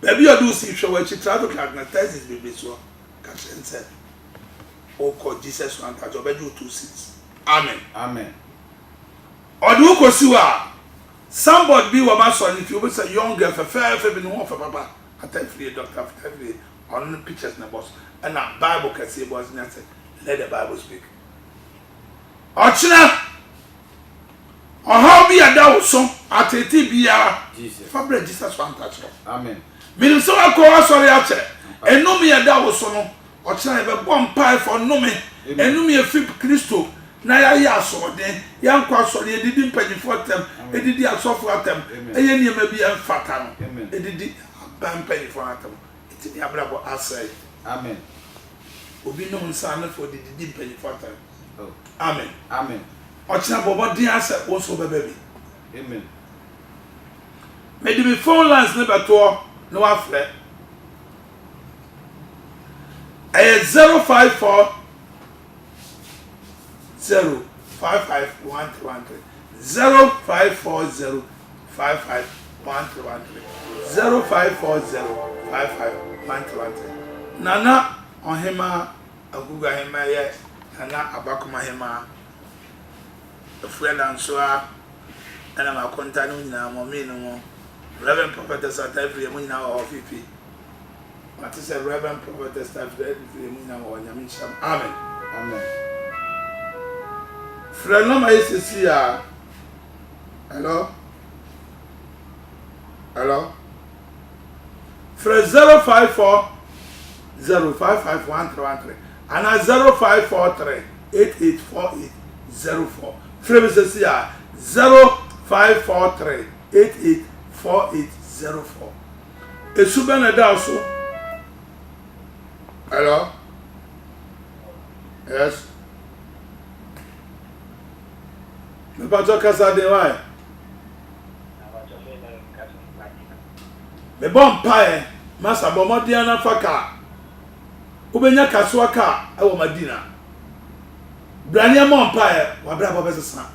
Baby, you do see show where she travel characterize is baby so. Catch and said, "Oh, call Jesus one touch. Obey you 2 seats." Amen. Amen. Or do you see what? Somebody be what my son. If you was a young girl for fair, for being one for papa, I tell you, doctor, I tell you, on the pictures in the boss, and that Bible can say, boys, and I said, let the Bible speak. Ochina, or how be a doubt song at a TBR, Jesus. Fabric Jesus one touch. Amen. Meaning so I call us sorry out there, and no me a doubt son, or China, one pie for no me, and no me a flip Christo. Na ya so den ya nkwa so de didi mpanyifo tem edidi asofo atem eye ne ma bi emfata no edidi ban mpanyifo atem etini abrabo asai. Amen. Obi no nsa na fo didi mpanyifo atem. Oh. Amen. Amen. Ochina bobo din asa wo so bebe. Amen. Me di me phone lines ne beto no afre 054 0551313 0540 551313 0540 5513. Nana ohima aguga hima ye nana abakoma hima efuela nso a ana makonta no nyina mo me no mo Reverend Prophetess Atafri mo nyina o fifi what is a Reverend Prophetess Atafri mo nyina o nyame nsham. Amen. Amen. Friend, no my sister. Hello? Hello? Friend 054 055113 and 0543 884804. Friend sister 0543 884804. Esubana daso. Hello? Yes. Me pato kasa de why? Me bon pae, masa bomodi na faka. Ubenya kaswa ka e wo Madina. Brania mon pae, wa bra baba sesa.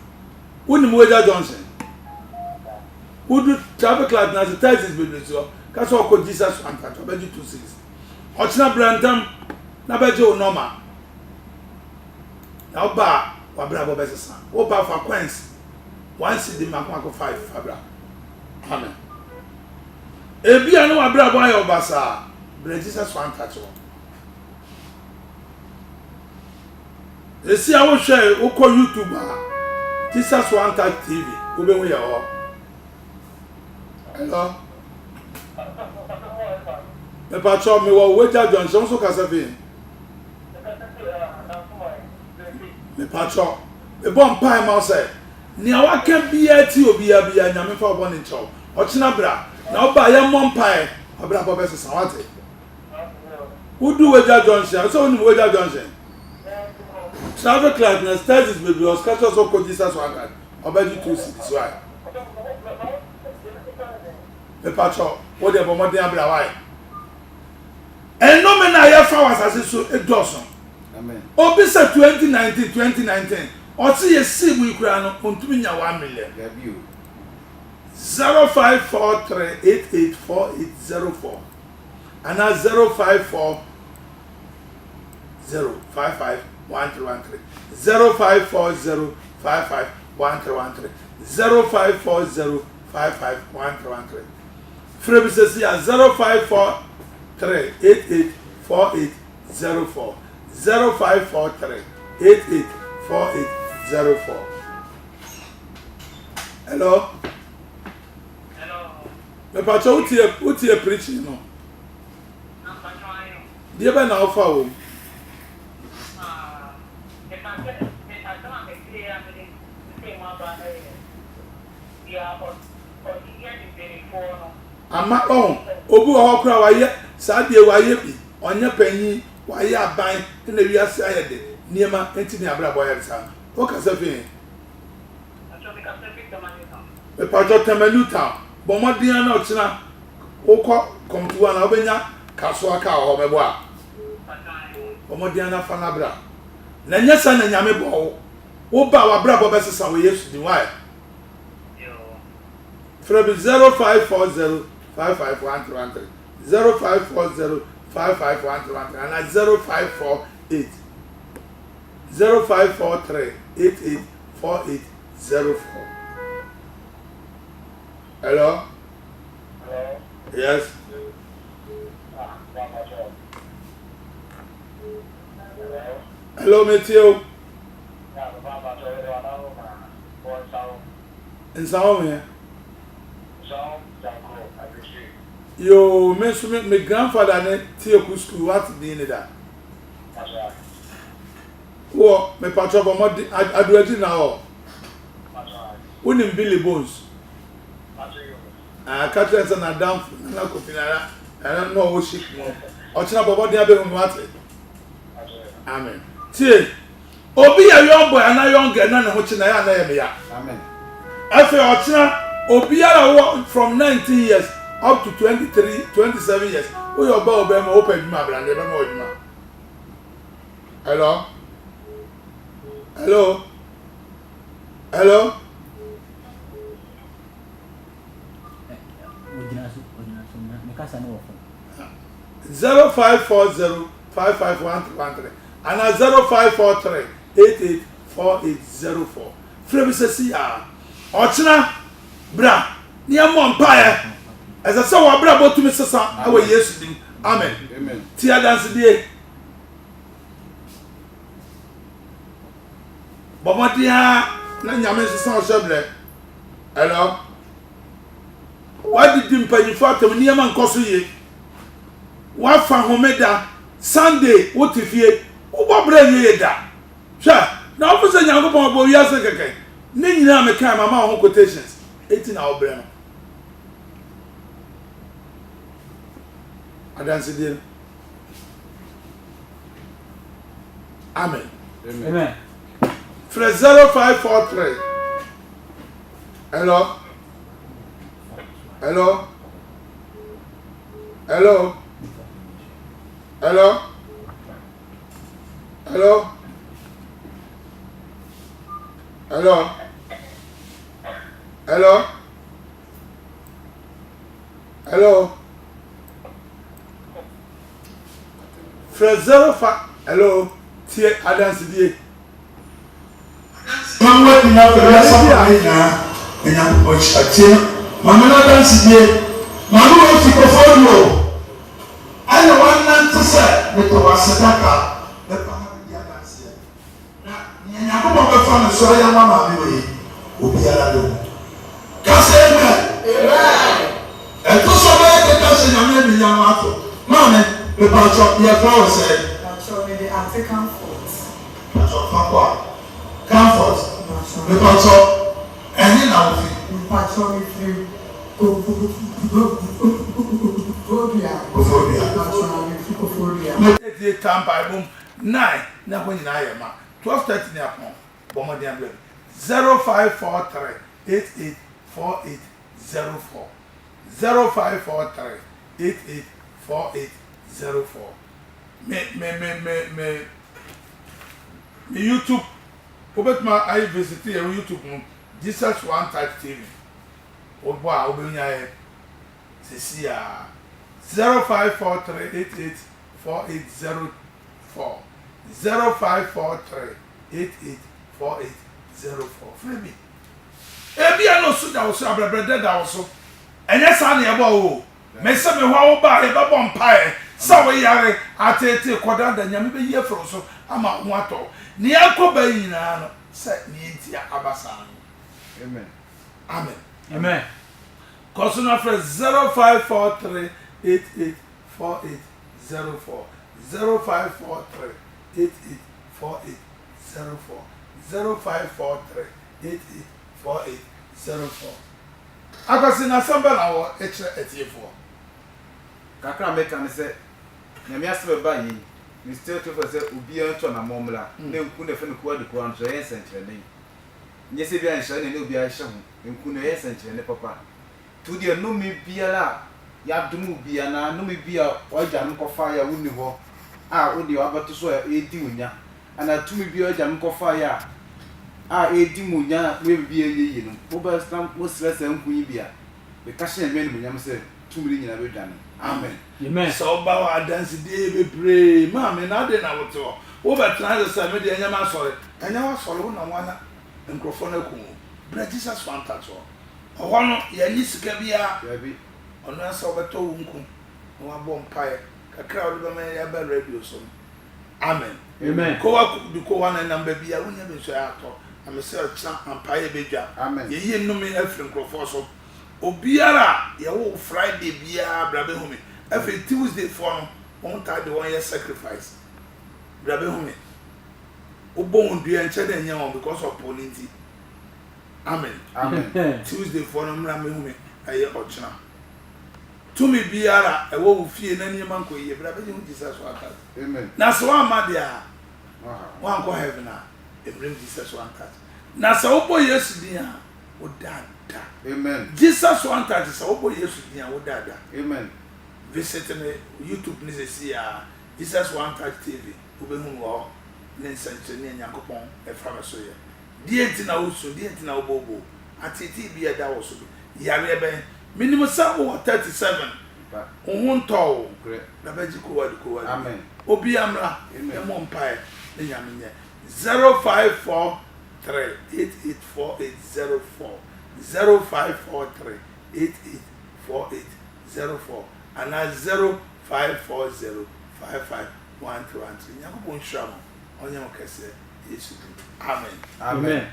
Woni Weja Johnson. Udu traffic light na taxis business so. Kaswa ko Jesus and pato beji 26. Ochina brandam na beji o normal. Na oba wabra baba sesa wo ba fa coins once the makwa 5 fabra. Amen. Ebia no wabra bo ayo basa Jesus one touch wo esi awo hwe ukọ YouTube a Jesus one touch TV wo be hu ya ho. Hello me pa cho me wo Weja Johnson so kasa fi me pacho e bon pai ma say ni awaka bia ti obia bia nyame fa obo ne ncho ochina bra na oba ya mon pai abra baba se sawate udu Weja Johnson so ni Weja Johnson travel class na studies baby Oscar so ko Jesus one obaji 2 cities why me pacho wo de bo mo de abra why eno me na ya fa wasase so edoson. Amen. Obisa 2019 oti yesi mu ikura no ontumi nya 1 million. 0543884804 and 0540551313 0540551313 0540551313 Frebisesi 0543884804 0543 884804. Hello. Hello. Me pacho utie preaching no. I'm trying. Dia ba na ofa wo. Ama obu ho kra wa ye sa de wa ye bi onye panyi wa ye aban na wi ase ayede niema enti ni abra boy sa o ka se fin e pa jo temanuta bo modin na ochina ukọ komtuwa na obenya kaso aka ho mebo a bo modin na fa na bra na nyesa na nyame bo wo ba wa bra bo besesa we Yesu di why from 0540 551313 0540 551313 and 0548 0543 884804. Hello? Hello? Yes. Hello, Matthew. In Sao here. Yo, my grandfather ne Tioku school. What did that? Oh, my patron, I do it now. Unim Billy Bones. Catch us on a dump. I don't know what she more. Ochina Bobo Diabe Mate. Amen. See, Obi a young boy and a young girl, none of which I am. Amen. After Ochina, Obi a from 19 years up to 23, 27 years. We are about to open my brand. Hello? Hello? Hello? 0540 5513 and 0543 884804. Free says ya. Ochina bra near Mompire as I saw a bra about to Mr. Sam. Our yes, amen. Amen. Tia dance day. Bomadia Nanyaman San Shable. Hello? Why did you pay for to near Man Cosuye? What for Homeda Sunday? What if ye? What brain ye da? Sure. Now, for the young boy, yes, again. Nina make my mouth quotations. 18 hour brain. I dance it. Amen. Amen. Fresh 0543. Hello? Hello? Hello? Hello? Hello? Hello? Hello? Hello? Fresh 05. Hello? Tie Adams die. Mama ni na fere sapani na enya ochiatie. Mama na dance die. Mama wo ti portfolio. Ana wana tse ne to wasedaka. Ne pa ha bi dance. Na nya ko mo be fa no so ya mama mi we. Obiara do. Kase amen. Amen. E to so be ke kase na me bi ya ma to. Mama me pa cho ya fa o se. So the African foods. Comfort. Because any now Patrol free. Tampa 9 na when na ya ma 12:30 na pon bomo dia blem 0543 884804 0543 884804 me YouTube obetma I visit your YouTube Jesus One Touch TV ogba obenya e sesia 0543 884804 0543 884804 Frebi ebia no so da wo so abrabrede da wo so enye sa na eba o me se me hwa wo ba e ba bom pae sa wo yare atete koda da nyame be ye fro so ama ho ato ne yakoba yina no se ne ntia abasa. Amen. Amen. Amen. Cosuna for 0543 884804 0543 884804 0543 884804 Akwasi na samba na wo ekire etiefo kakra meka ne se nyame asebe ba yi ni still to say obi an to na momla na nku na fe no kwa de kwa nso yen sentre ne nyese bia nhyɛ ne obi a hyɛ ho nku na yen sentre ne papa to de no me biara ya dum bia na no me bia oja no kofa ya wuni ho a wo de abato so edi munya ana to me bia oja no kofa ya a edi munya we bia yeyi no wo ba stam wo stress nku yi bia be ka hyɛ me no munya me se tumiri nyina be dwane amen Amen. sɛ ɔba wɔ adansidie bebree maame na ade na wote hɔ wobɛtena ase sɛ mede ɛnyɛ masɔre ɛnyɛ wasɔre wo na wana nkurɔfoɔ no akum brɛ Jesus fan touch hɔ ɔhɔ no yɛnyi sika biara yabi ɔno asɛ wobɛtɔ wo nku na wabɔ mpaeɛ kakra wode bɛma yɛbɛ radio so no amen Amen. kowa de kowa na nam baabi a wonya bi nso atɔ na mesɛ ɔkyena mpaeɛ bɛdwa amen yɛyie nnome afiri nkurɔfoɔ so obiara yɛwo Friday biara bra bɛhu me afei Tuesday foɔ no wɔn taa de wɔn yɛ sacrifice bra bɛhu me wobɔ wɔn dua nkyɛn dɛ nyɛ wɔn because of pɔlinti amen amen Tuesday foɔ no mmra bɛhu me ɛyɛ ɔkyena tumi biara ɛwɔ wo fie na nneɛma nkɔ yie bra bɛgye ho Jesus wɔ aka amen na sɛ wɔamma deɛ a wow wankɔ heaven a ɛbrɛm Jesus one touch na sɛ wobɔ Yesu din a wodaada amen Jesus one touch sɛ wobɔ Yesu din a wodaada amen visit me YouTube ne sɛsi a Jesus one touch TV wobɛhu wɔ hɔ ne nsɛnkyerɛnne a Nyankopɔn ɛfa me so yɛ deɛ nti na wosu deɛ nti na wobɔbɔ atete bi ɛda wɔ so bi yareɛ bɛn menim sɛ wowɔ 37 ba wo ho ntɔ wo kure na bɛgye kowade amen obi amra Amen. ɛmɔ mpaeɛ ne nyame nyɛ 0543 884804 0543 884804 anaa 0540 551313 nyankopɔn nhyira mo ɔnyɛ mo kɛseɛ Yesu din amen amen Amen.